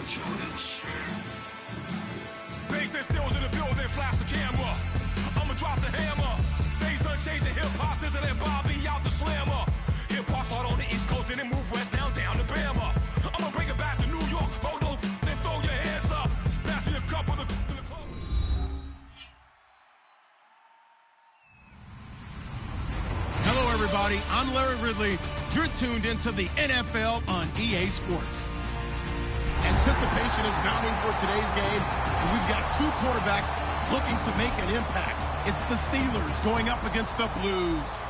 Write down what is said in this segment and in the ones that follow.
Bass and stills in the building, flash the camera. I'ma drop the hammer. Things done changed the hip-hop, sizzle and Bobby out the slammer. Hip-hop start on the East Coast and then move west down to Bama. I'ma bring it back to New York. Hold on, then throw your hands up. Pass me a cup of the club. Hello, everybody. I'm Larry Ridley. You're tuned into the NFL on EA Sports. Anticipation is mounting for today's game, and we've got two quarterbacks looking to make an impact. It's the Steelers going up against the Blues.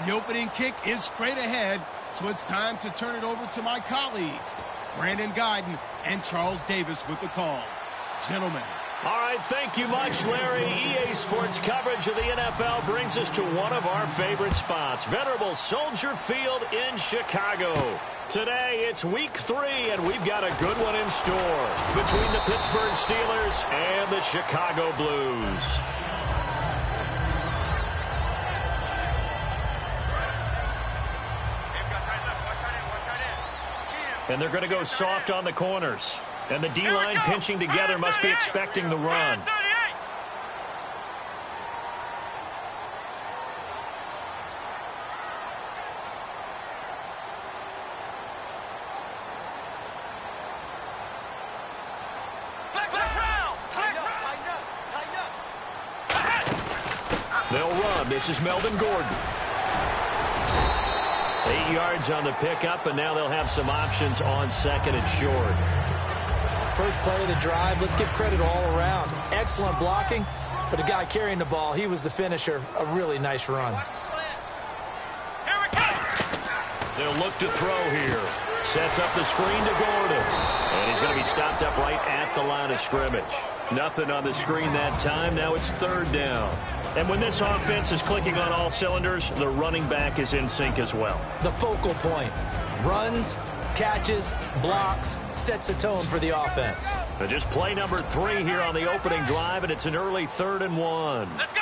The opening kick is straight ahead, so it's time to turn it over to my colleagues, Brandon Guyton and Charles Davis with the call. Gentlemen. All right, thank you much, Larry. EA Sports coverage of the NFL brings us to one of our favorite spots, venerable Soldier Field in Chicago. Today, it's week 3, and we've got a good one in store between the Pittsburgh Steelers and the Chicago Blues. And they're going to go soft on the corners. And the D-line pinching together must be expecting the run. They'll run. This is Melvin Gordon. 8 yards on the pickup, and now they'll have some options on second and short. First play of the drive, let's give credit all around. Excellent blocking, but the guy carrying the ball, he was the finisher. A really nice run. They'll look to throw here. Sets up the screen to Gordon. And he's going to be stopped up right at the line of scrimmage. Nothing on the screen that time. Now it's third down. And when this offense is clicking on all cylinders, the running back is in sync as well. The focal point. Runs, catches, blocks, sets a tone for the offense. Just play number 3 here on the opening drive, and it's an early 3rd and 1. Let's go!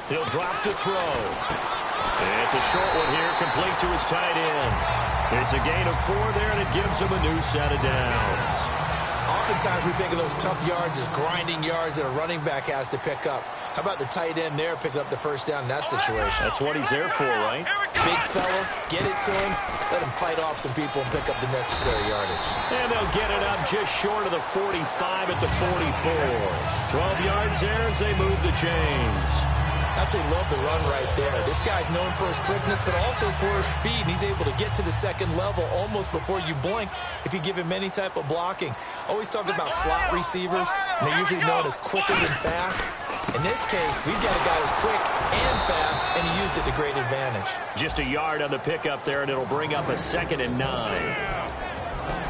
He'll drop to throw. And it's a short one here, complete to his tight end. It's a gain of 4 there, and it gives him a new set of downs. Oftentimes we think of those tough yards as grinding yards that a running back has to pick up. How about the tight end there picking up the first down in that situation? That's what he's there for, right? Big fella, get it to him, let him fight off some people and pick up the necessary yardage. And they'll get it up just short of the 45 at the 44. 12 yards there as they move the chains. Absolutely love the run right there. This guy's known for his quickness, but also for his speed, and he's able to get to the second level almost before you blink if you give him any type of blocking. Always talk about slot receivers, and they're usually known as quicker than fast. In this case, we've got a guy who's quick and fast, and he used it to great advantage. Just a yard on the pickup there, and it'll bring up a 2nd and 9.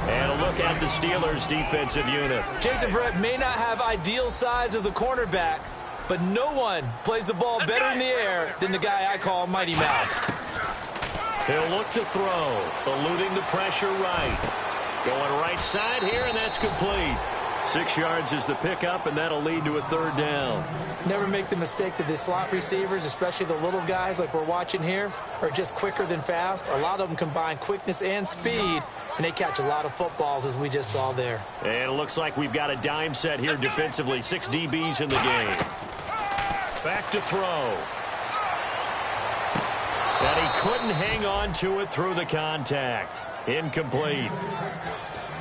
And a look at the Steelers' defensive unit. Jason Verrett may not have ideal size as a cornerback, but no one plays the ball better in the air than the guy I call Mighty Mouse. He'll look to throw, eluding the pressure right. Going right side here, and that's complete. 6 yards is the pickup, and that'll lead to a 3rd down. Never make the mistake that the slot receivers, especially the little guys like we're watching here, are just quicker than fast. A lot of them combine quickness and speed, and they catch a lot of footballs, as we just saw there. And it looks like we've got a dime set here defensively. 6 DBs in the game. Back to throw. And he couldn't hang on to it through the contact. Incomplete.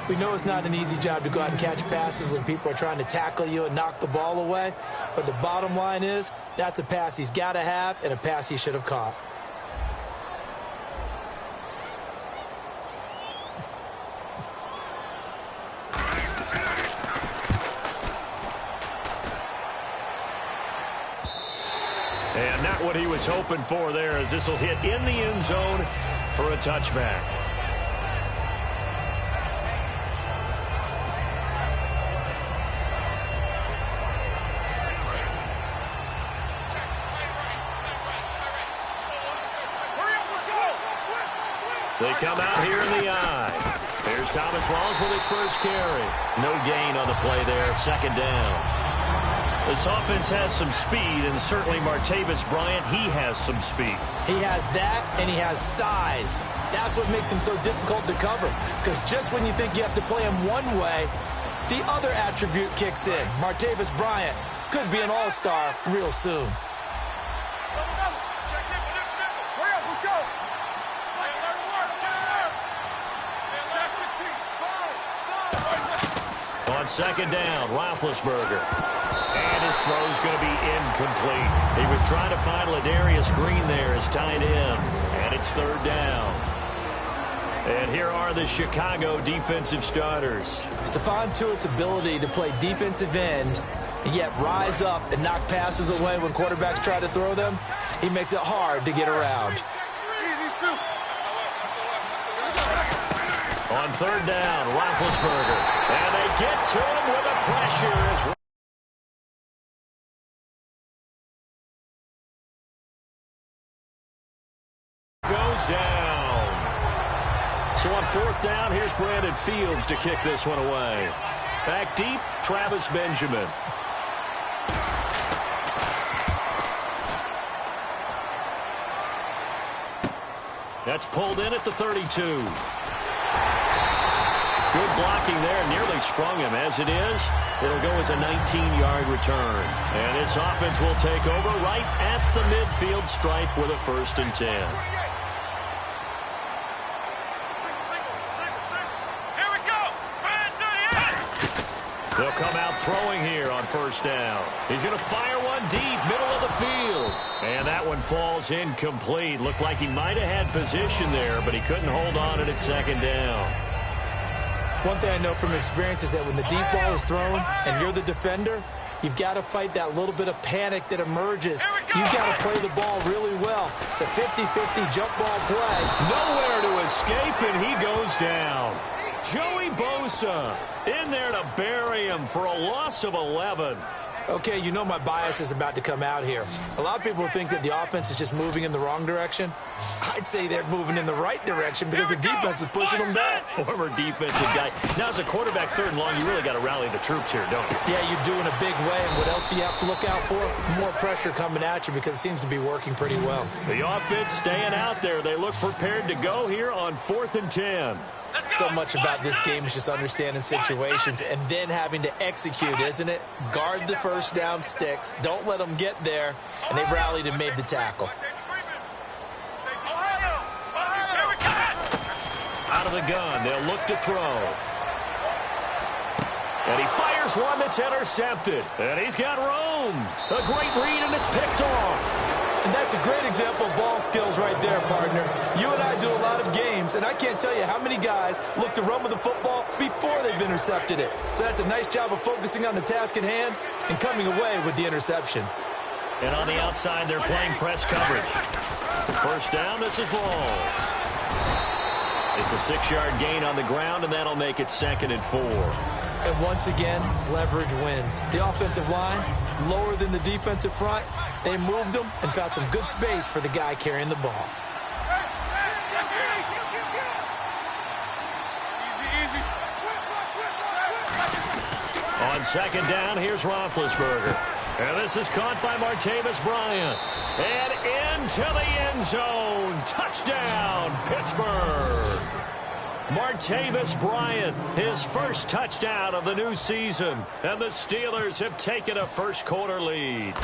We know it's not an easy job to go out and catch passes when people are trying to tackle you and knock the ball away. But the bottom line is, that's a pass he's got to have and a pass he should have caught. And not what he was hoping for there, as this will hit in the end zone for a touchback. They come out here in the eye. Here's Thomas Rawls with his first carry. No gain on the play there, 2nd down. This offense has some speed, and certainly Martavis Bryant, he has some speed. He has that, and he has size. That's what makes him so difficult to cover, because just when you think you have to play him one way, the other attribute kicks in. Martavis Bryant could be an all-star real soon. On second down, Roethlisberger. And his throw's going to be incomplete. He was trying to find Ladarius Green there as tight end. And it's third down. And here are the Chicago defensive starters. Stephon Tuitt's ability to play defensive end and yet rise up and knock passes away when quarterbacks try to throw them, he makes it hard to get around. On third down, Roethlisberger. And they get to him with a pressure as goes down. So on fourth down, here's Brandon Fields to kick this one away. Back deep, Travis Benjamin. That's pulled in at the 32. Good blocking there, nearly sprung him. As it is, it'll go as a 19-yard return. And this offense will take over right at the midfield stripe with a 1st and 10. Here we go. They'll come out throwing here on first down. He's going to fire one deep, middle of the field. And that one falls incomplete. Looked like he might have had position there, but he couldn't hold on it at second down. One thing I know from experience is that when the deep ball is thrown and you're the defender, you've got to fight that little bit of panic that emerges. You've got to play the ball really well. It's a 50-50 jump ball play. Nowhere to escape, and he goes down. Joey Bosa in there to bury him for a loss of 11. Okay, you know my bias is about to come out here. A lot of people think that the offense is just moving in the wrong direction. I'd say they're moving in the right direction because the defense is pushing them back. Former defensive guy. Now, as a quarterback, third and long, you really got to rally the troops here, don't you? Yeah, you do in a big way. And what else do you have to look out for? More pressure coming at you because it seems to be working pretty well. The offense staying out there. They look prepared to go here on 4th and 10. So much about this game is just understanding situations and then having to execute, isn't it? Guard the first down sticks. Don't let them get there. And they rallied and made the tackle. Out of the gun, they'll look to throw. And he fires one that's intercepted. And he's got room. A great read, and it's picked off. And that's a great example of ball skills right there, partner. You and I do a lot of games, and I can't tell you how many guys look to run with the football before they've intercepted it. So that's a nice job of focusing on the task at hand and coming away with the interception. And on the outside, they're playing press coverage. First down, this is Rawls. It's a 6-yard gain on the ground, and that'll make it 2nd and 4. And once again, leverage wins. The offensive line, lower than the defensive front. They moved them and found some good space for the guy carrying the ball. On second down, here's Roethlisberger. And this is caught by Martavis Bryant. And into the end zone. Touchdown, Pittsburgh. Martavis Bryant, his first touchdown of the new season. And the Steelers have taken a first-quarter lead.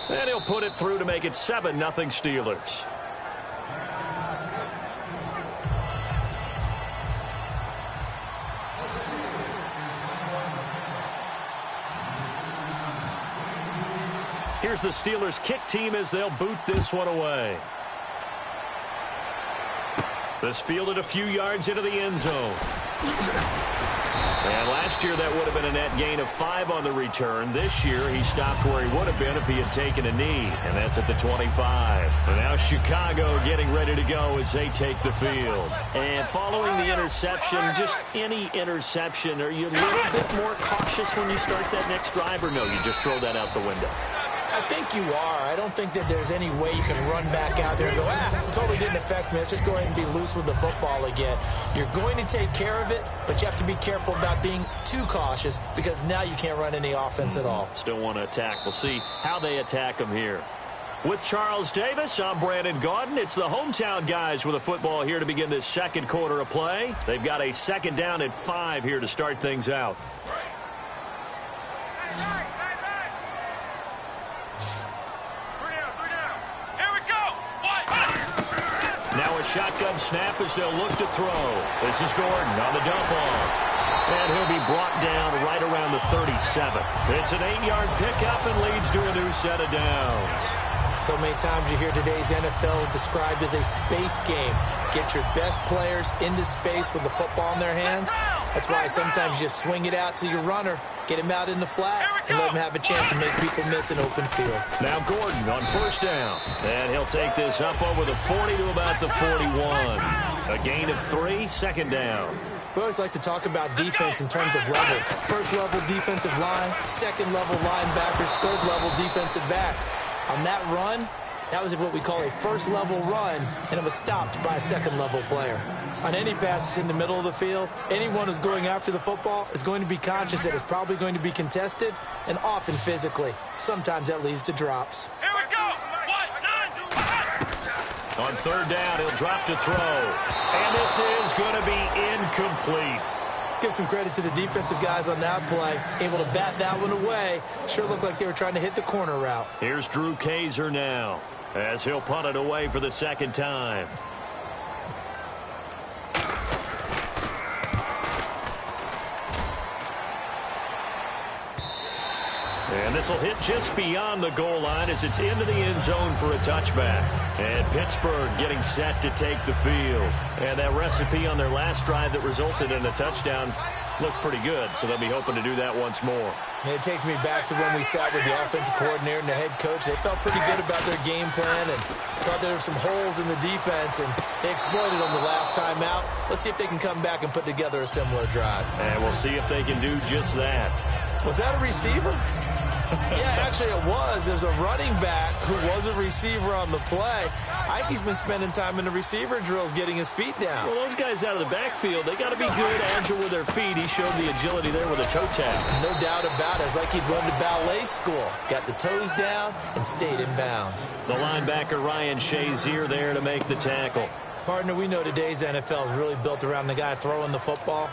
And he'll put it through to make it 7-0 Steelers. Here's the Steelers kick team as they'll boot this one away. This fielded a few yards into the end zone. And last year that would have been a net gain of 5 on the return. This year he stopped where he would have been if he had taken a knee, and that's at the 25. And now Chicago getting ready to go as they take the field. And following the interception, just any interception, are you a little bit more cautious when you start that next drive, or no, you just throw that out the window? I think you are. I don't think that there's any way you can run back out there and go, totally didn't affect me. Let's just go ahead and be loose with the football again. You're going to take care of it, but you have to be careful about being too cautious because now you can't run any offense at all. Still want to attack. We'll see how they attack him here. With Charles Davis, I'm Brandon Gaudin. It's the hometown guys with a football here to begin this second quarter of play. They've got a 2nd down and 5 here to start things out. Now a shotgun snap as they'll look to throw. This is Gordon on the dump off. And he'll be brought down right around the 37. It's an 8-yard pickup and leads to a new set of downs. So many times you hear today's NFL described as a space game. Get your best players into space with the football in their hands. That's why sometimes you just swing it out to your runner, get him out in the flat, and let him have a chance to make people miss an open field. Now Gordon on 1st down. And he'll take this up over the 40 to about the 41. A gain of 3, 2nd down. We always like to talk about defense in terms of levels. 1st level defensive line, 2nd level linebackers, 3rd level defensive backs. On that run, that was what we call a 1st level run, and it was stopped by a 2nd level player. On any passes in the middle of the field, anyone who's going after the football is going to be conscious that it's probably going to be contested and often physically. Sometimes that leads to drops. Here we go. On 3rd down, he'll drop to throw. And this is going to be incomplete. Let's give some credit to the defensive guys on that play. Able to bat that one away. Sure looked like they were trying to hit the corner route. Here's Drew Kaiser now as he'll punt it away for the 2nd time. And this will hit just beyond the goal line as it's into the end zone for a touchback. And Pittsburgh getting set to take the field. And that recipe on their last drive that resulted in a touchdown looked pretty good, so they'll be hoping to do that once more. And it takes me back to when we sat with the offensive coordinator and the head coach. They felt pretty good about their game plan and thought there were some holes in the defense, and they exploited them the last time out. Let's see if they can come back and put together a similar drive. And we'll see if they can do just that. Was that a receiver? Yeah, actually it was. It was a running back who was a receiver on the play. I think he's been spending time in the receiver drills getting his feet down. Well, those guys out of the backfield, they got to be good, agile with their feet. He showed the agility there with a toe tap. No doubt about it. It's like he'd run to ballet school. Got the toes down and stayed in bounds. The linebacker Ryan Shazier there to make the tackle. Partner, we know today's NFL is really built around the guy throwing the football.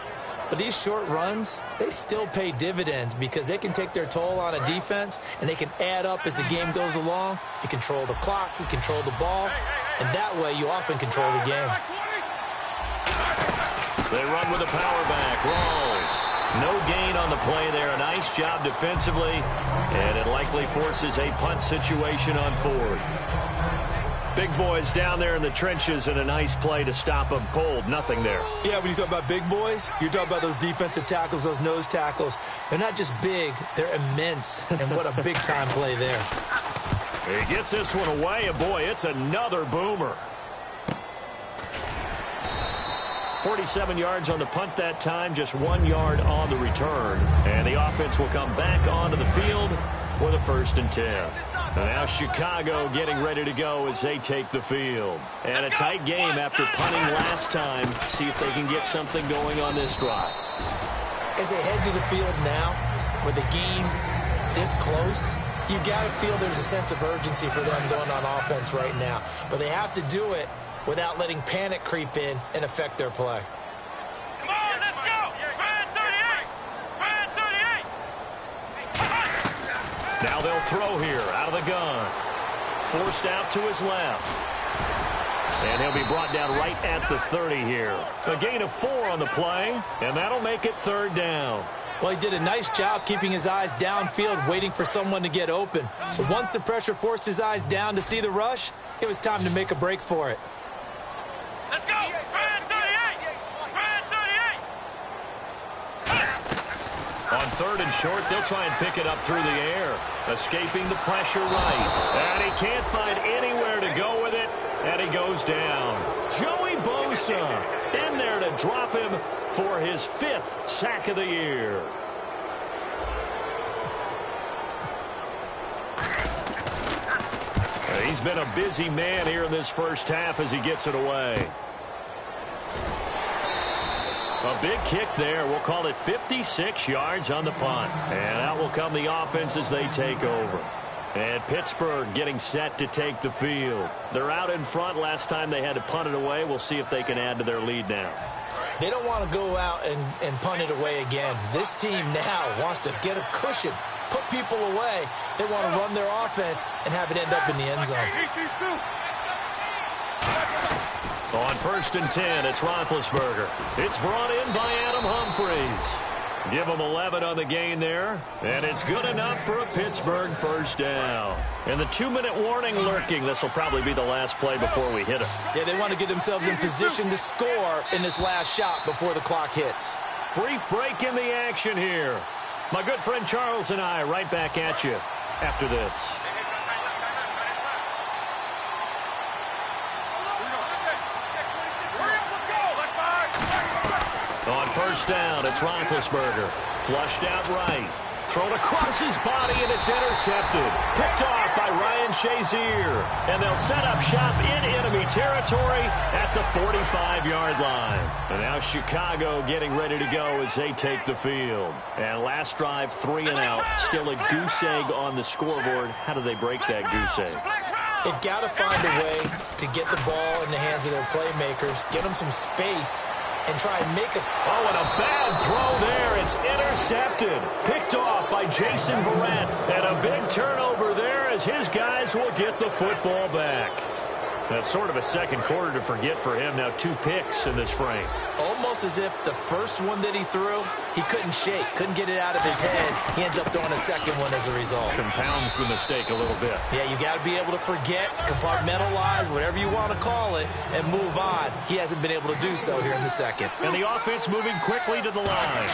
But these short runs, they still pay dividends because they can take their toll on a defense and they can add up as the game goes along. You control the clock, you control the ball, and that way you often control the game. They run with a power back. Rawls. No gain on the play there. A nice job defensively, and it likely forces a punt situation on 4th. Big boys down there in the trenches and a nice play to stop them cold. Nothing there. Yeah, when you talk about big boys, you're talking about those defensive tackles, those nose tackles. They're not just big, they're immense. And what a big-time play there. He gets this one away, and boy, it's another boomer. 47 yards on the punt that time, just 1 yard on the return. And the offense will come back onto the field with a 1st and 10. Now Chicago getting ready to go as they take the field. And a tight game after punting last time. See if they can get something going on this drive. As they head to the field now, with the game this close, you got to feel there's a sense of urgency for them going on offense right now. But they have to do it without letting panic creep in and affect their play. Come on, let's go! Ryan 38! Ryan 38! Now they'll throw here out of the gun. Forced out to his left. And he'll be brought down right at the 30 here. A gain of 4 on the play, and that'll make it 3rd down. Well, he did a nice job keeping his eyes downfield, waiting for someone to get open. But once the pressure forced his eyes down to see the rush, it was time to make a break for it. Let's go! Ryan 38! Ryan 38! On 3rd and short, they'll try and pick it up through the air. Escaping the pressure right. And he can't find anywhere to go with it. And he goes down. Joey Bosa in there to drop him for his 5th sack of the year. He's been a busy man here in this first half as he gets it away. A big kick there. We'll call it 56 yards on the punt. And out will come the offense as they take over. And Pittsburgh getting set to take the field. They're out in front. Last time they had to punt it away. We'll see if they can add to their lead now. They don't want to go out and punt it away again. This team now wants to get a cushion, put people away. They want to run their offense and have it end up in the end zone. On 1st and 10, it's Roethlisberger. It's brought in by Adam Humphries. Give him 11 on the gain there, and it's good enough for a Pittsburgh first down. And the 2-minute warning lurking. This will probably be the last play before we hit it. Yeah, they want to get themselves in position to score in this last shot before the clock hits. Brief break in the action here. My good friend Charles and I right back at you after this. On 1st down, it's Roethlisberger. Flushed out right. Thrown across his body, and it's intercepted. Picked off by Ryan Shazier. And they'll set up shop in enemy territory at the 45-yard line. And now Chicago getting ready to go as they take the field. And last drive, 3 and out. Still a goose egg on the scoreboard. How do they break that goose egg? They've got to find a way to get the ball in the hands of their playmakers, get them some space, and try and make a... Oh, and a bad throw there. It's intercepted. Picked off by Jason Verrett. And a big turnover there as his guys will get the football back. That's sort of a second quarter to forget for him. Now 2 picks in this frame. Almost as if the first one that he threw, he couldn't shake, couldn't get it out of his head. He ends up throwing a second one as a result. Compounds the mistake a little bit. Yeah, you got to be able to forget, compartmentalize, whatever you want to call it, and move on. He hasn't been able to do so here in the second. And the offense moving quickly to the line.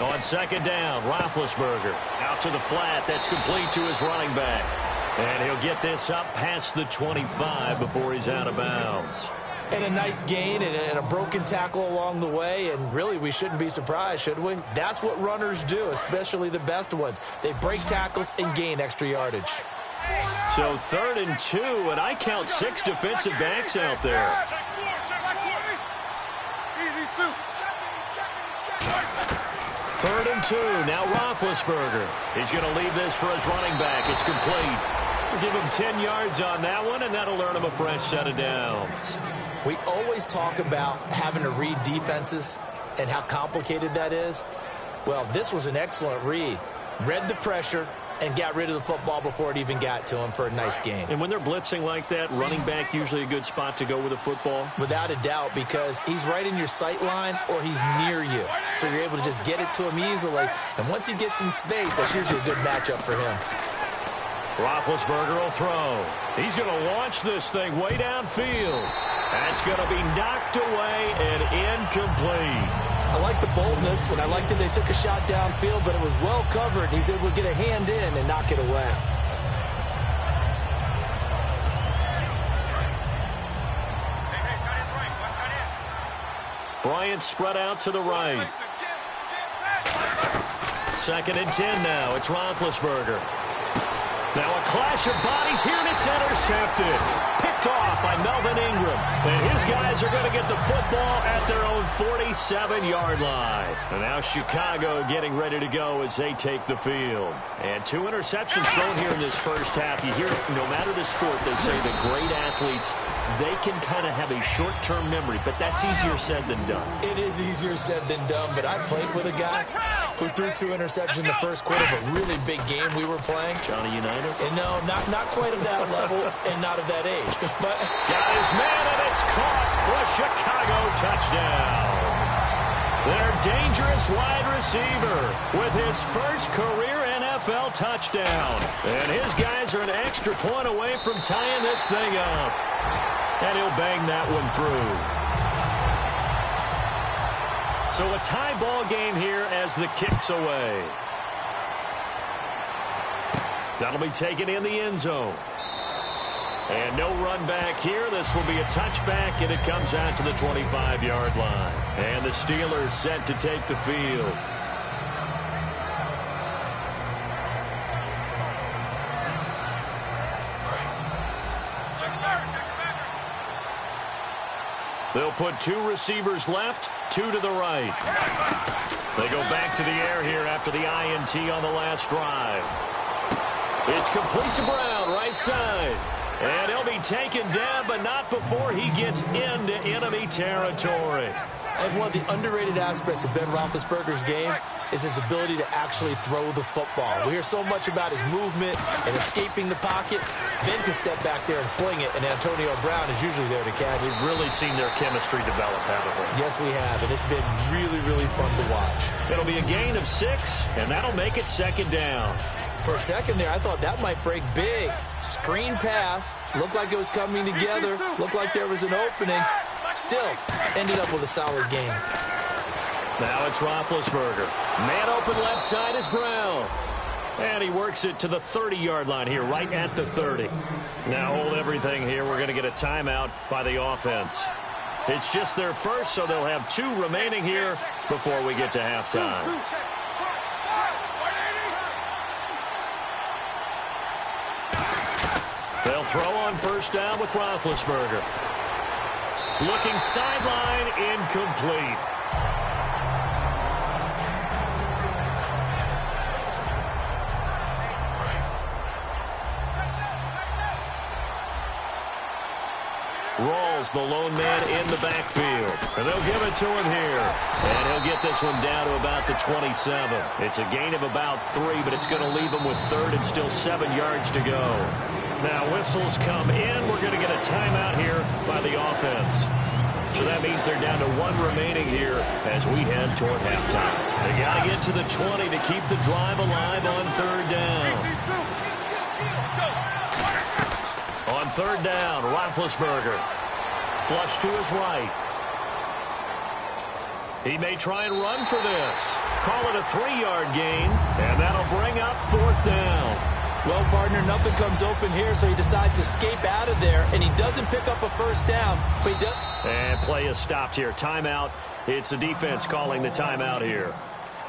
On 2nd down, Roethlisberger out to the flat. That's complete to his running back. And he'll get this up past the 25 before he's out of bounds. And a nice gain and a broken tackle along the way. And really, we shouldn't be surprised, should we? That's what runners do, especially the best ones. They break tackles and gain extra yardage. So 3rd and 2, and I count 6 defensive backs out there. 3rd and 2, now Roethlisberger. He's going to leave this for his running back. It's complete. We'll give him 10 yards on that one, and that'll earn him a fresh set of downs. We always talk about having to read defenses and how complicated that is. Well, this was an excellent read. Read the pressure and got rid of the football before it even got to him for a nice game. And when they're blitzing like that, running back usually a good spot to go with a football? Without a doubt, because he's right in your sight line or he's near you. So you're able to just get it to him easily. And once he gets in space, that's usually a good matchup for him. Roethlisberger will throw. He's going to launch this thing way downfield. That's going to be knocked away and incomplete. I like the boldness, and I like that they took a shot downfield, but it was well covered. He's able to get a hand in and knock it away. Bryant spread out to the right. 2nd and 10 now. It's Roethlisberger. Now a clash of bodies here, and it's intercepted. Picked off by Melvin Ingram. And his guys are going to get the football at their own 47-yard line. And now Chicago getting ready to go as they take the field. And 2 interceptions thrown here in this first half. You hear, no matter the sport, they say the great athletes, they can kind of have a short-term memory, but that's easier said than done. It is easier said than done, but I played with a guy who threw 2 interceptions in the first quarter of a really big game we were playing. Johnny Unitas? And no, not quite of that level and not of that age. But got his man, and it's caught for a Chicago touchdown. Their dangerous wide receiver with his first career NFL touchdown. And his guys are an extra point away from tying this thing up. And he'll bang that one through. So a tie ball game here as the kick's away. That'll be taken in the end zone. And no run back here. This will be a touchback, and it comes out to the 25-yard line. And the Steelers set to take the field. They'll put 2 receivers left, 2 to the right. They go back to the air here after the INT on the last drive. It's complete to Brown, right side. And he'll be taken down, but not before he gets into enemy territory. And one of the underrated aspects of Ben Roethlisberger's game is his ability to actually throw the football. We hear so much about his movement and escaping the pocket. Ben can step back there and fling it, and Antonio Brown is usually there to catch it. We've really seen their chemistry develop, haven't we? Yes, we have, and it's been really, really fun to watch. It'll be a gain of 6, and that'll make it 2nd down. For a second there, I thought that might break big. Screen pass. Looked like it was coming together. Looked like there was an opening. Still, ended up with a solid game. Now it's Roethlisberger. Man open left side is Brown. And he works it to the 30-yard line here, right at the 30. Now hold everything here. We're going to get a timeout by the offense. It's just their first, so they'll have 2 remaining here before we get to halftime. They'll throw on 1st down with Roethlisberger. Looking sideline, incomplete. Rawls, the lone man in the backfield. And they'll give it to him here. And he'll get this one down to about the 27. It's a gain of about 3, but it's going to leave him with 3rd and still 7 yards to go. Now whistles come in. We're going to get a timeout here by the offense. So that means they're down to 1 remaining here as we head toward halftime. They got to get to the 20 to keep the drive alive on 3rd down. On 3rd down, Roethlisberger. Flush to his right. He may try and run for this. Call it a 3-yard gain, and that'll bring up 4th down. Well, partner, nothing comes open here, so he decides to escape out of there, and he doesn't pick up a 1st down, but he does. And play is stopped here. Timeout. It's the defense calling the timeout here.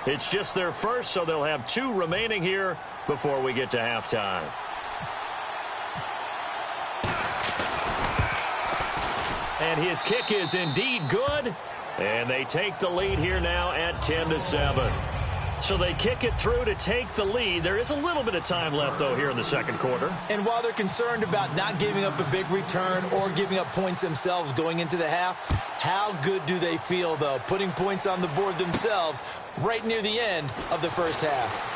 It's just their first, so they'll have 2 remaining here before we get to halftime. And his kick is indeed good, and they take the lead here now at 10-7. So they kick it through to take the lead. There is a little bit of time left, though, here in the 2nd quarter. And while they're concerned about not giving up a big return or giving up points themselves going into the half, how good do they feel, though, putting points on the board themselves right near the end of the 1st half?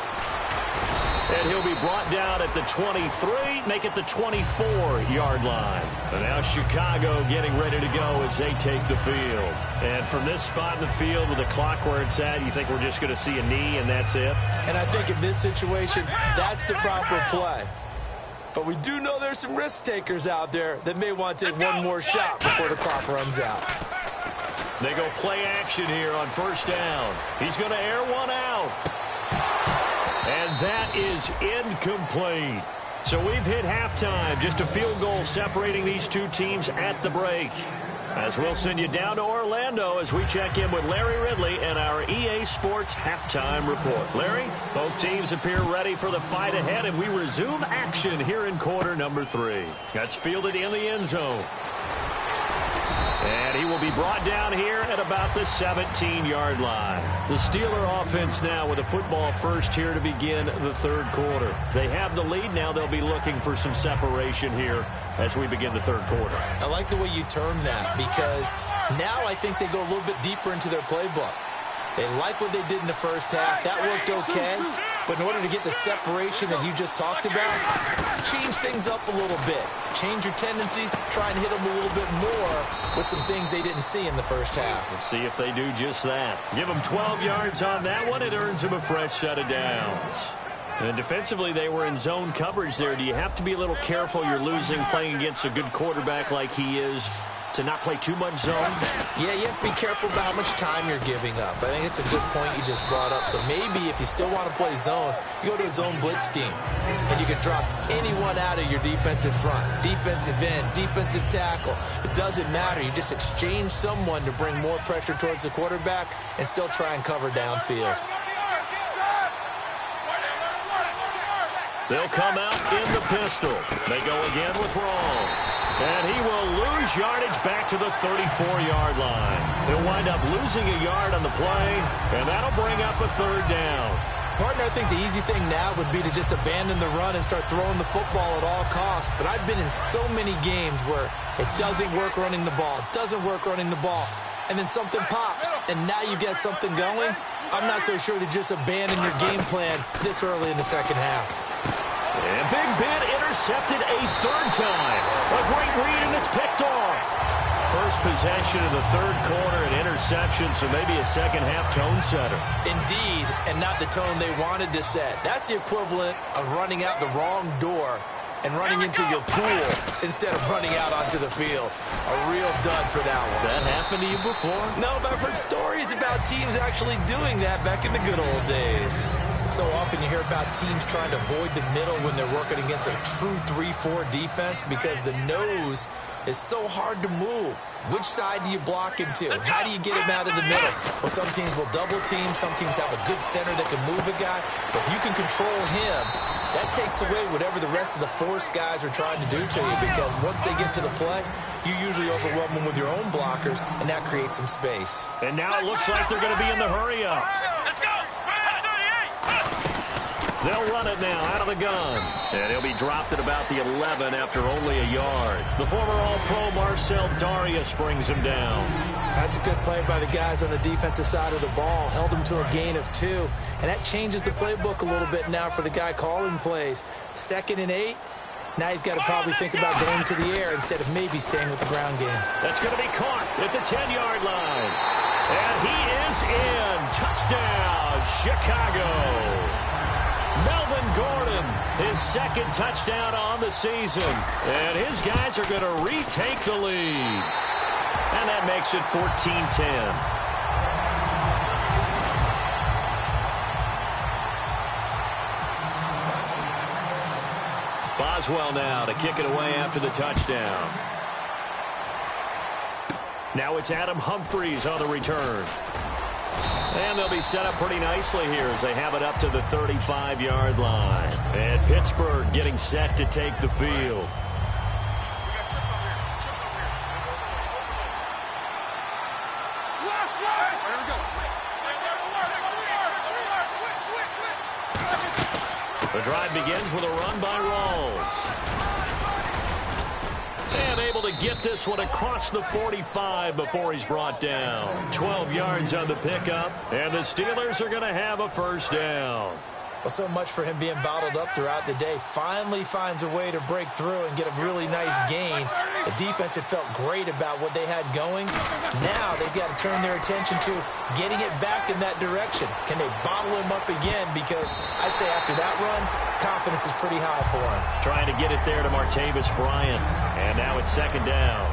And he'll be brought down at the 23, make it the 24-yard line. And now Chicago getting ready to go as they take the field. And from this spot in the field with the clock where it's at, you think we're just going to see a knee and that's it? And I think in this situation, that's the proper play. But we do know there's some risk takers out there that may want to take one more shot before the clock runs out. They go play action here on 1st down. He's going to air one out. And that is incomplete. So we've hit halftime. Just a field goal separating these 2 teams at the break. As we'll send you down to Orlando as we check in with Larry Ridley and our EA Sports Halftime Report. Larry, both teams appear ready for the fight ahead, and we resume action here in quarter number 3. That's fielded in the end zone. And he will be brought down here at about the 17-yard line. The Steeler offense now with a football first here to begin the 3rd quarter. They have the lead. Now they'll be looking for some separation here as we begin the 3rd quarter. I like the way you term that because now I think they go a little bit deeper into their playbook. They like what they did in the 1st half. That worked okay. But in order to get the separation that you just talked about, change things up a little bit. Change your tendencies. Try and hit them a little bit more with some things they didn't see in the 1st half. Let's see if they do just that. Give them 12 yards on that one. It earns them a fresh set of downs. And defensively, they were in zone coverage there. Do you have to be a little careful? You're losing playing against a good quarterback like he is to not play too much zone? Yeah, you have to be careful about how much time you're giving up. I think it's a good point you just brought up. So maybe if you still want to play zone, you go to a zone blitz scheme. And you can drop anyone out of your defensive front. Defensive end, defensive tackle. It doesn't matter. You just exchange someone to bring more pressure towards the quarterback and still try and cover downfield. They'll come out in the pistol. They go again with Rawls. And he will lose yardage back to the 34-yard line. They'll wind up losing a yard on the play, and that'll bring up a third down. Partner, I think the easy thing now would be to just abandon the run and start throwing the football at all costs. But I've been in so many games where it doesn't work running the ball, and then something pops, and now you get something going. I'm not so sure to just abandon your game plan this early in the second half. And Big Ben intercepted a third time. A great read, and it's picked off. First possession of the third quarter, an interception, so maybe a second-half tone setter. Indeed, and not the tone they wanted to set. That's the equivalent of running out the wrong door and running into your pool instead of running out onto the field. A real dud for that one. Has that happened to you before? No, but I've heard stories about teams actually doing that back in the good old days. So often you hear about teams trying to avoid the middle when they're working against a true 3-4 defense because the nose is so hard to move. Which side do you block him to? How do you get him out of the middle? Well, some teams will double team. Some teams have a good center that can move a guy. But if you can control him, that takes away whatever the rest of the force guys are trying to do to you, because once they get to the play, you usually overwhelm them with your own blockers, and that creates some space. And now it looks like they're going to be in the hurry-up. Let's go! They'll run it now out of the gun. And he'll be dropped at about the 11 after only a yard. The former All-Pro Marcel Darius brings him down. That's a good play by the guys on the defensive side of the ball. Held him to a gain of 2. And that changes the playbook a little bit now for the guy calling plays. 2nd and 8. Now he's got to probably think about going to the air instead of maybe staying with the ground game. That's going to be caught at the 10-yard line. And he is in. Touchdown, Chicago. Melvin Gordon, his second touchdown on the season. And his guys are going to retake the lead. And that makes it 14-10. Boswell now to kick it away after the touchdown. Now it's Adam Humphries on the return. And they'll be set up pretty nicely here as they have it up to the 35-yard line. And Pittsburgh getting set to take the field. The drive begins with a run by Rawls. And able to get this one across the 45 before he's brought down. 12 yards on the pickup, and the Steelers are going to have a first down. Well, so much for him being bottled up throughout the day. Finally finds a way to break through and get a really nice gain. The defense had felt great about what they had going. Now they've got to turn their attention to getting it back in that direction. Can they bottle him up again? Because I'd say after that run, confidence is pretty high for him. Trying to get it there to Martavis Bryant. And now it's second down.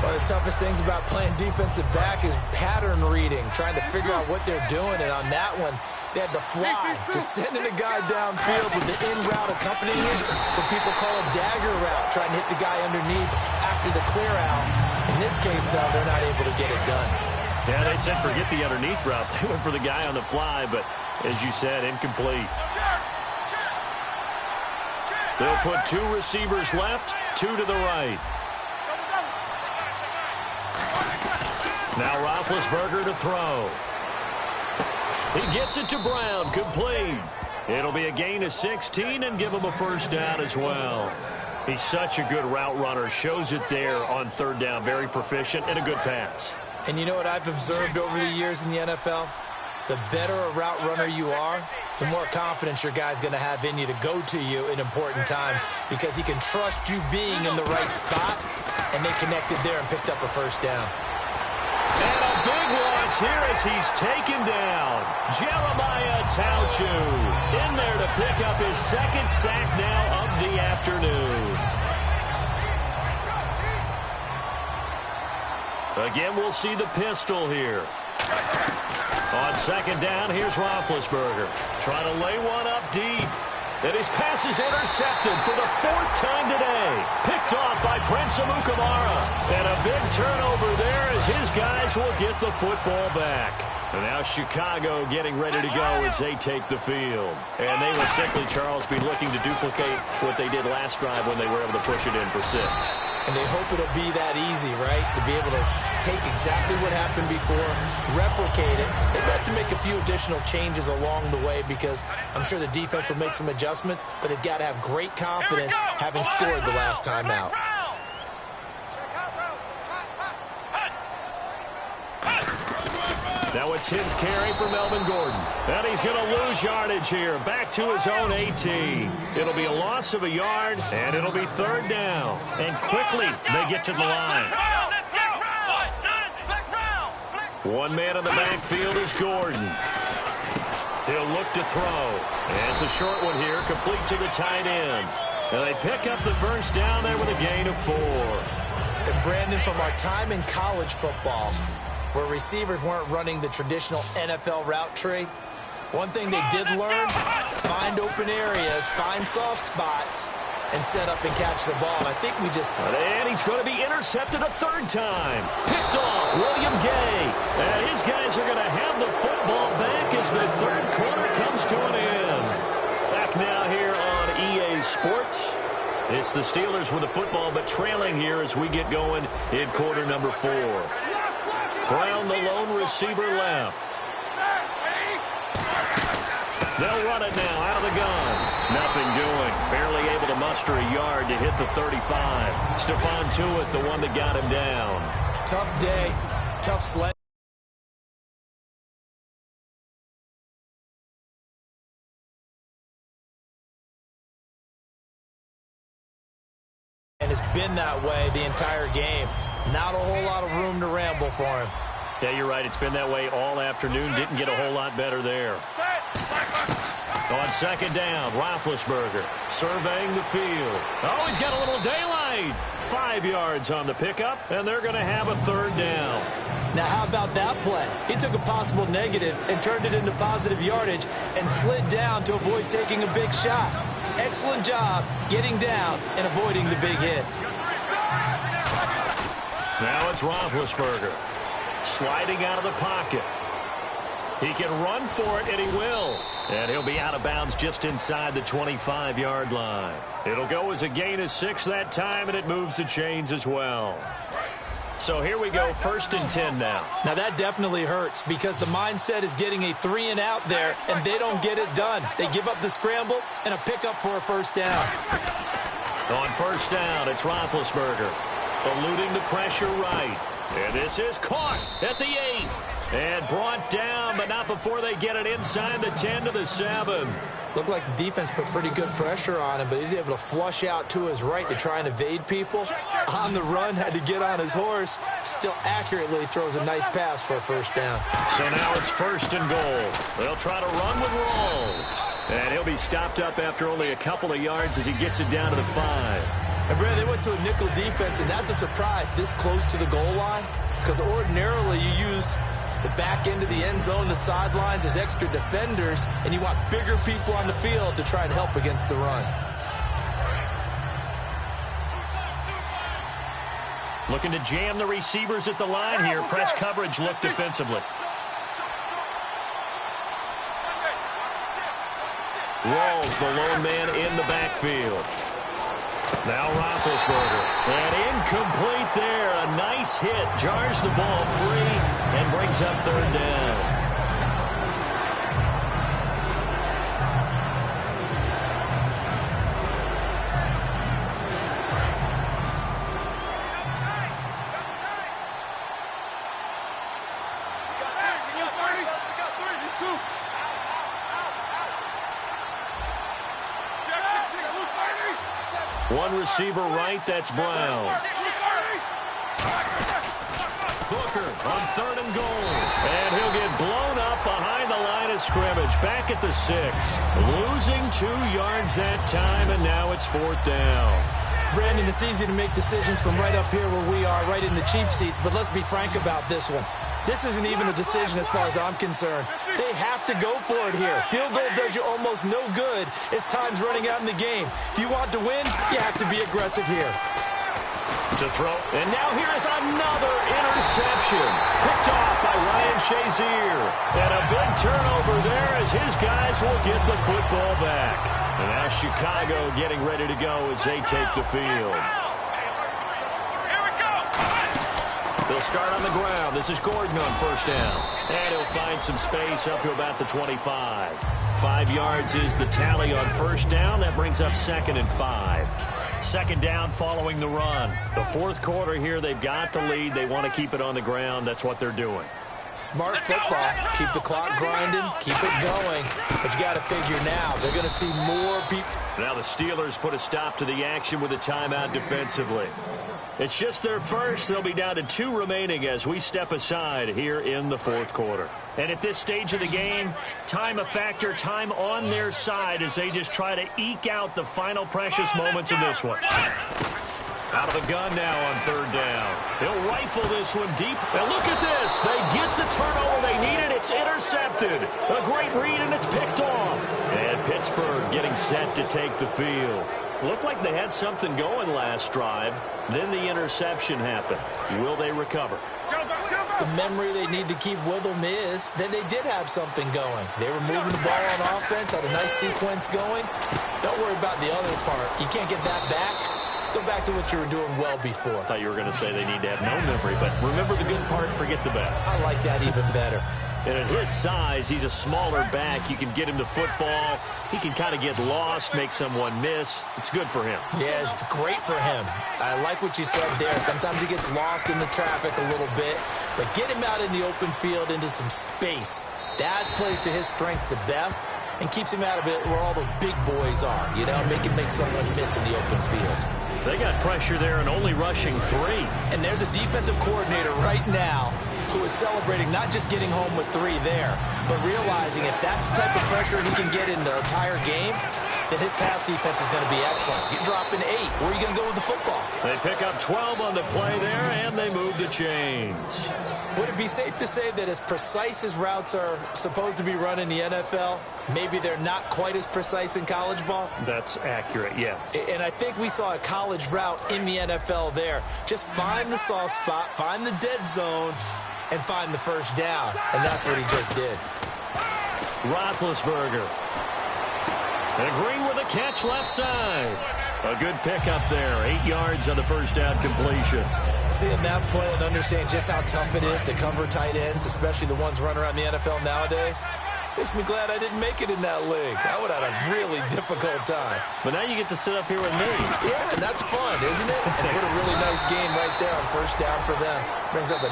One of the toughest things about playing defensive back is pattern reading, trying to figure out what they're doing. And on that one, they had the fly, just sending a guy downfield with the in route accompanying it. What people call a dagger route, trying to hit the guy underneath after the clear out. In this case, though, they're not able to get it done. Yeah, they said forget the underneath route. They went for the guy on the fly, but as you said, incomplete. They'll put 2 receivers left, 2 to the right. Now Roethlisberger to throw. He gets it to Brown, complete. It'll be a gain of 16 and give him a first down as well. He's such a good route runner. Shows it there on third down. Very proficient and a good pass. And you know what I've observed over the years in the NFL? The better a route runner you are, the more confidence your guy's going to have in you to go to you in important times, because he can trust you being in the right spot, and they connected there and picked up a first down. And a big loss here as he's taken down. Jeremiah Tauchu in there to pick up his second sack now of the afternoon. Again, we'll see the pistol here. On second down, here's Roethlisberger. Trying to lay one up deep. And his pass is intercepted for the 4th time today. Picked off by Prince Amukamara. And a big turnover there as his guys will get the football back. And now Chicago getting ready to go as they take the field. And they will simply, Charles, be looking to duplicate what they did last drive when they were able to push it in for 6. And they hope it'll be that easy, right? To be able to take exactly what happened before, replicate it. They've got to make a few additional changes along the way because I'm sure the defense will make some adjustments, but they've got to have great confidence having scored the last time out. Now a 10th carry for Melvin Gordon. And he's going to lose yardage here. Back to his own 18. It'll be a loss of a yard, and it'll be 3rd down. And quickly, they get to the line. One man in the backfield is Gordon. He'll look to throw. And it's a short one here, complete to the tight end. And they pick up the first down there with a gain of 4. And Brandon, from our time in college football, where receivers weren't running the traditional NFL route tree, one thing they did learn, find open areas, find soft spots, and set up and catch the ball. And I think we just... And he's going to be intercepted a 3rd time. Picked off William Gay. And his guys are going to have the football back as the 3rd quarter comes to an end. Back now here on EA Sports. It's the Steelers with the football, but trailing here as we get going in quarter number 4. Brown, the lone receiver, left. They'll run it now out of the gun. Nothing doing. Barely able to muster a yard to hit the 35. Stephon Tuitt, the one that got him down. Tough day. Tough sled. And it's been that way the entire game. Not a whole lot of room to ramble for him. Yeah, you're right. It's been that way all afternoon. Didn't get a whole lot better there. On 2nd down, Roethlisberger surveying the field. Oh, he's got a little daylight. 5 yards on the pickup, and they're going to have a 3rd down. Now, how about that play? He took a possible negative and turned it into positive yardage and slid down to avoid taking a big shot. Excellent job getting down and avoiding the big hit. Now it's Roethlisberger sliding out of the pocket. He can run for it, and he will. And he'll be out of bounds just inside the 25-yard line. It'll go as a gain of 6 that time, and it moves the chains as well. So here we go, 1st and 10 now. Now that definitely hurts because the mindset is getting a 3 and out there, and they don't get it done. They give up the scramble and a pickup for a 1st down. On 1st down, it's Roethlisberger. Eluding the pressure right. And this is caught at the 8. And brought down, but not before they get it inside the 10 to the 7. Looked like the defense put pretty good pressure on him, but he's able to flush out to his right to try and evade people. On the run, had to get on his horse. Still accurately throws a nice pass for a 1st down. So now it's 1st and goal. They'll try to run with Rawls. And he'll be stopped up after only a couple of yards as he gets it down to the 5. And Brad, they went to a nickel defense, and that's a surprise this close to the goal line, because ordinarily you use the back end of the end zone, the sidelines as extra defenders, and you want bigger people on the field to try and help against the run. Looking to jam the receivers at the line here. Press coverage look defensively. Rawls, the lone man in the backfield. Now Roethlisberger. And incomplete there. A nice hit. Jars the ball free and brings up 3rd down. One receiver right, that's Brown. Booker on 3rd and goal. And he'll get blown up behind the line of scrimmage. Back at the 6. Losing 2 yards that time, and now it's 4th down. Brandon, it's easy to make decisions from right up here where we are, right in the cheap seats, but let's be frank about this one. This isn't even a decision as far as I'm concerned. They have to go for it here. Field goal does you almost no good as time's running out in the game. If you want to win, you have to be aggressive here. To throw. And now here is another interception. Picked off by Ryan Shazier. And a big turnover there as his guys will get the football back. And now Chicago getting ready to go as they take the field. They'll start on the ground. This is Gordon on first down. And he'll find some space up to about the 25. 5 yards is the tally on first down. That brings up 2nd and 5. Second down following the run. The fourth quarter here, they've got the lead. They want to keep it on the ground. That's what they're doing. Smart football. Keep the clock grinding. Keep it going. But you got to figure now, they're going to see more people. Now the Steelers put a stop to the action with a timeout defensively. It's just their first. They'll be down to 2 remaining as we step aside here in the fourth quarter. And at this stage of the game, time a factor, time on their side as they just try to eke out the final precious moments of this one. Out of the gun now on third down. He'll rifle this one deep. And look at this. They get the turnover they needed. It's intercepted. A great read, and it's picked off. And Pittsburgh getting set to take the field. Looked like they had something going last drive. Then the interception happened. Will they recover? The memory they need to keep with them is that they did have something going. They were moving the ball on offense, had a nice sequence going. Don't worry about the other part. You can't get that back. Let's go back to what you were doing well before. I thought you were going to say they need to have no memory, but remember the good part, forget the bad. I like that even better. And at his size, he's a smaller back. You can get him to football. He can kind of get lost, make someone miss. It's good for him. Yeah, it's great for him. I like what you said there. Sometimes he gets lost in the traffic a little bit, but get him out in the open field into some space. That plays to his strengths the best and keeps him out of it where all the big boys are, you know, make someone miss in the open field. They got pressure there and only rushing 3. And there's a defensive coordinator right now who is celebrating not just getting home with 3 there, but realizing if that's the type of pressure he can get in the entire game, then his pass defense is going to be excellent. You're dropping 8. Where are you going to go with the football? They pick up 12 on the play there, and they move the chains. Would it be safe to say that as precise as routes are supposed to be run in the NFL, maybe they're not quite as precise in college ball? That's accurate, yeah. And I think we saw a college route in the NFL there. Just find the soft spot, find the dead zone, and find the first down. And that's what he just did. Roethlisberger. And Green with a catch left side. A good pickup there. 8 yards on the first down completion. Seeing that play and understanding just how tough it is to cover tight ends, especially the ones running around the NFL nowadays, makes me glad I didn't make it in that league. I would have had a really difficult time. But now you get to sit up here with me. Yeah, and that's fun, isn't it? And put a really nice game right there on first down for them. Brings up a...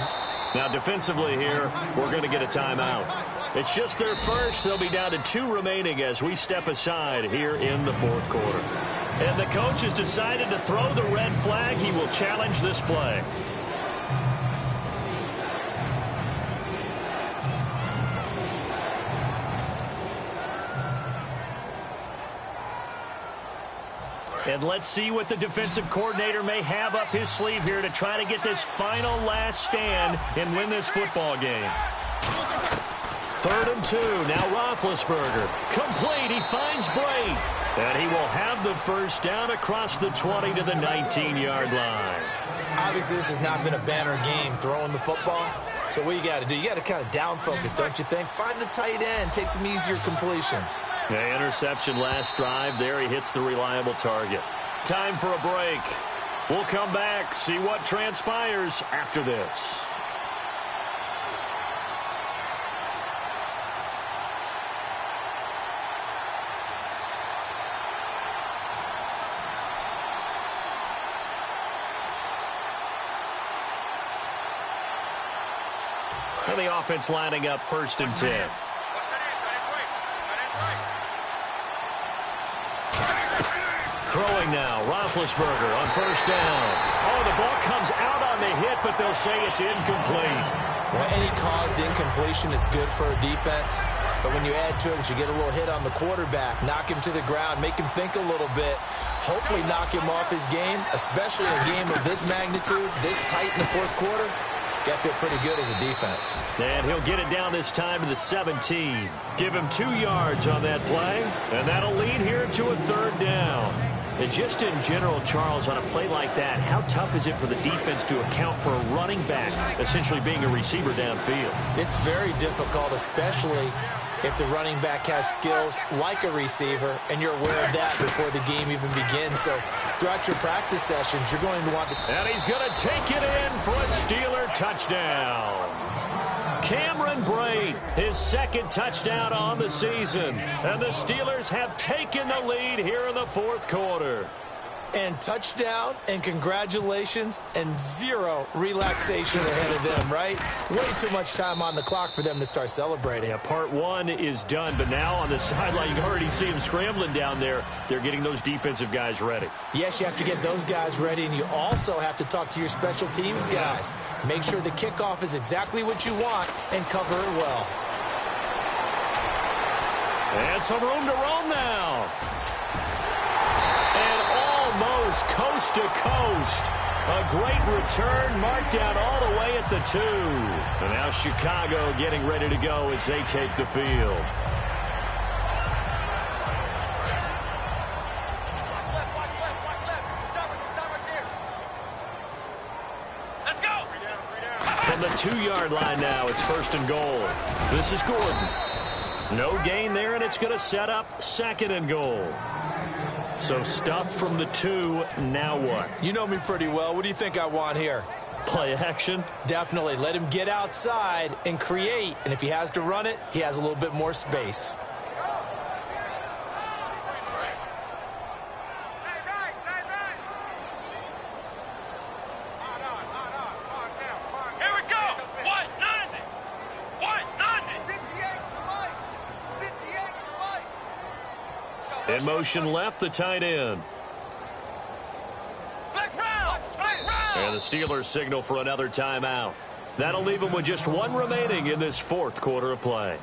Now defensively here, we're going to get a timeout. It's just their first. They'll be down to 2 remaining as we step aside here in the fourth quarter. And the coach has decided to throw the red flag. He will challenge this play. And let's see what the defensive coordinator may have up his sleeve here to try to get this final last stand and win this football game. 3rd and 2. Now Roethlisberger. Complete. He finds Brate. And he will have the first down across the 20 to the 19-yard line. Obviously, this has not been a banner game throwing the football. So what you got to do, you got to kind of down focus, don't you think? Find the tight end. Take some easier completions. The interception last drive. There he hits the reliable target. Time for a break. We'll come back, see what transpires after this. And the offense lining up 1st and 10. Throwing now, Roethlisberger on first down. Oh, the ball comes out on the hit, but they'll say it's incomplete. Well, any caused incompletion is good for a defense. But when you add to it that you get a little hit on the quarterback, knock him to the ground, make him think a little bit, hopefully knock him off his game, especially in a game of this magnitude, this tight in the fourth quarter. Got to feel pretty good as a defense. And he'll get it down this time to the 17. Give him 2 yards on that play, and that'll lead here to a 3rd down. And just in general, Charles, on a play like that, how tough is it for the defense to account for a running back essentially being a receiver downfield? It's very difficult, especially if the running back has skills like a receiver, and you're aware of that before the game even begins. So throughout your practice sessions, you're going to want to... And he's going to take it in for a Steeler touchdown. Cameron Brate, his second touchdown on the season. And the Steelers have taken the lead here in the fourth quarter. And touchdown, and congratulations, and zero relaxation ahead of them, right? Way too much time on the clock for them to start celebrating. Yeah, part one is done, but now on the sideline, you can already see them scrambling down there. They're getting those defensive guys ready. Yes, you have to get those guys ready, and you also have to talk to your special teams guys. Make sure the kickoff is exactly what you want and cover it well. And some room to roam now. And almost coast to coast. A great return, marked down all the way at the 2. And now Chicago getting ready to go as they take the field. Let's go! From the 2-yard line now, it's 1st and goal. This is Gordon. No gain there, and it's going to set up 2nd and goal. So stuff from the 2, now what? You know me pretty well. What do you think I want here? Play action? Definitely. Let him get outside and create. And if he has to run it, he has a little bit more space. In motion left, the tight end. And the Steelers signal for another timeout. That'll leave them with just 1 remaining in this 4th quarter of play.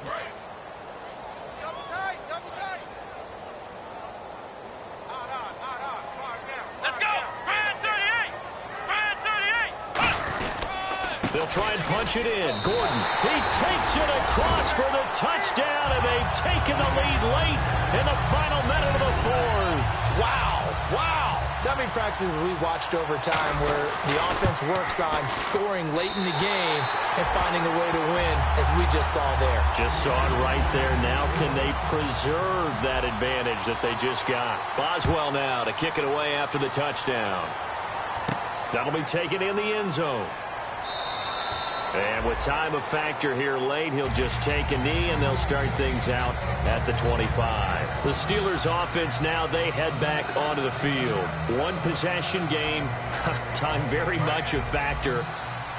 Let's go! Spread 38! Spread 38! They'll try and punch it in. Gordon, he takes it across for the touchdown, and they've taken the lead late in the final minute of the 4th. Wow. Wow. How many practices we watched over time where the offense works on scoring late in the game and finding a way to win, as we just saw there. Just saw it right there. Now can they preserve that advantage that they just got? Boswell now to kick it away after the touchdown. That'll be taken in the end zone. And with time a factor here late, he'll just take a knee, and they'll start things out at the 25. The Steelers offense now, they head back onto the field. 1 possession game, time very much a factor.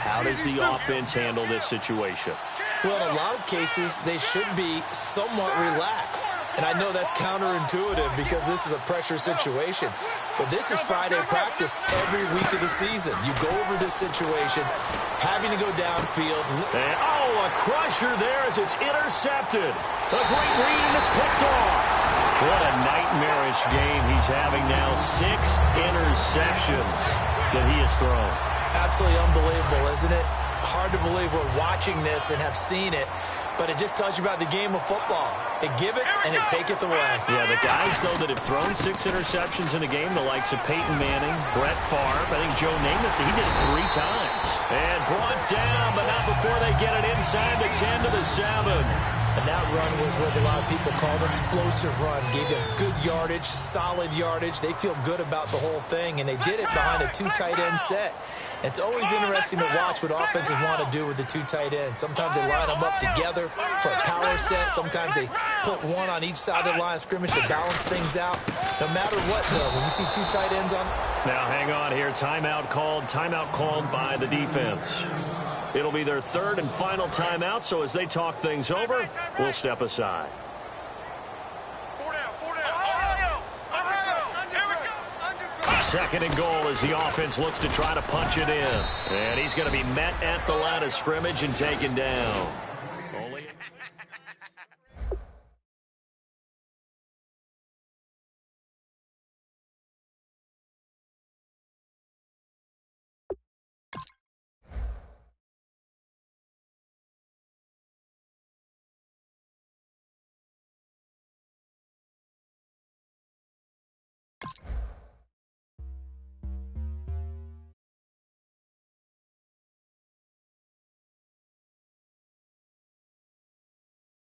How does the offense handle this situation? Well, in a lot of cases, they should be somewhat relaxed. And I know that's counterintuitive because this is a pressure situation. But this is Friday practice every week of the season. You go over this situation, having to go downfield. And, a crusher there as it's intercepted. A great read, and it's picked off. What a nightmarish game he's having now. 6 interceptions that he has thrown. Absolutely unbelievable, isn't it? Hard to believe we're watching this and have seen it. But it just tells you about the game of football. It give it, and it taketh away. Yeah, the guys, though, that have thrown 6 interceptions in a game, the likes of Peyton Manning, Brett Favre, I think Joe Namath, he did it 3 times. And brought down, but not before they get it inside the 10 to the 7. And that run was what a lot of people call an explosive run. Gave them good yardage, solid yardage. They feel good about the whole thing, and they did it behind a 2 tight end set. It's always interesting to watch what offenses want to do with the 2 tight ends. Sometimes they line them up together for a power set. Sometimes they put 1 on each side of the line of scrimmage to balance things out. No matter what, though, when you see 2 tight ends on. Now, hang on here. Timeout called by the defense. It'll be their 3rd and final timeout, so as they talk things over, we'll step aside. 2nd and goal as the offense looks to try to punch it in. And he's going to be met at the line of scrimmage and taken down.